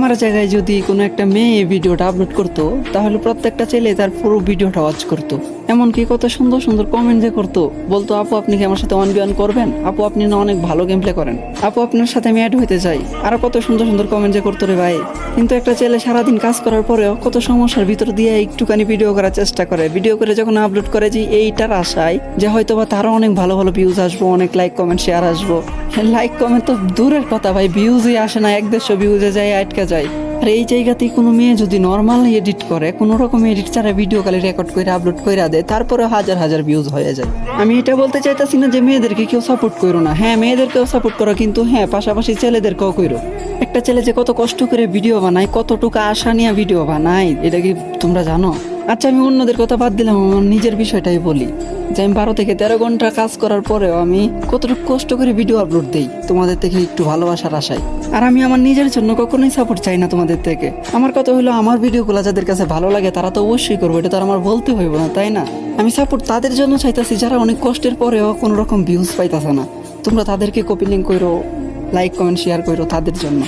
আমার জায়গায় যদি কোনো একটা মেয়ে এই ভিডিওটা আপলোড করতো তাহলে প্রত্যেকটা ছেলে তার পুরো ভিডিওটা ওয়াচ করতো। এমনকি কত সুন্দর সুন্দর কমেন্ট যে করতো, বলতো আপু আপনি কি আমার সাথে 1v1 করবেন, আপু আপনি না অনেক ভালো গেম প্লে করেন, আপু আপনার সাথে আমি অ্যাড হইতে চাই, আরো কত সুন্দর সুন্দর কমেন্ট যে করতো রে ভাই। কিন্তু একটা ছেলে সারাদিন কাজ করার পরেও কত সমস্যার ভিতর দিয়ে একটুখানি ভিডিও করার চেষ্টা করে, ভিডিও করে যখন আপলোড করে যে এইটার আশায় যে হয়তো বা তারও অনেক ভালো ভালো ভিউজ আসবো, অনেক লাইক কমেন্ট শেয়ার আসবো। লাইক কমেন্ট তো দূরের কথা ভাই, ভিউজই আসে না, 100 ভিউজে যায় আটকা যায়। আর এই জায়গাতেই কোনো মেয়ে যদি নর্মাল এডিট করে, কোনো রকম এডিট ছাড়া ভিডিও খালি রেকর্ড করে আপলোড করে দেয়, তারপরে হাজার হাজার ভিউজ হয়ে যায়। আমি এটা বলতে চাইতেছি না যে মেয়েদেরকে কেউ সাপোর্ট করো না, হ্যাঁ মেয়েদেরকেও সাপোর্ট করো, কিন্তু হ্যাঁ পাশাপাশি ছেলেদেরকেও করো। একটা ছেলে যে কত কষ্ট করে ভিডিও বানায়, কতটুকু আশা নিয়ে ভিডিও বানায়, এটা কি তোমরা জানো? আচ্ছা আমি অন্যদের কথা বাদ দিলাম, আমার নিজের বিষয়টাই বলি যে আমি 12 থেকে 13 ঘন্টা কাজ করার পরেও আমি কতটুকু কষ্ট করে ভিডিও আপলোড দিই তোমাদের থেকে একটু ভালোবাসার আশায়। আর আমি আমার নিজের জন্য কখনোই সাপোর্ট চাই না তোমাদের থেকে। আমার কথা হলো আমার ভিডিওগুলো যাদের কাছে ভালো লাগে তারা তো অবশ্যই করবো, এটা তো আর আমার বলতে হইব না, তাই না? আমি সাপোর্ট তাদের জন্য চাইতেছি যারা অনেক কষ্টের পরেও কোনো রকম ভিউজ পাইতেছে না। তোমরা তাদেরকে কপি লিঙ্ক করো, লাইক কমেন্ট শেয়ার করো তাদের জন্য।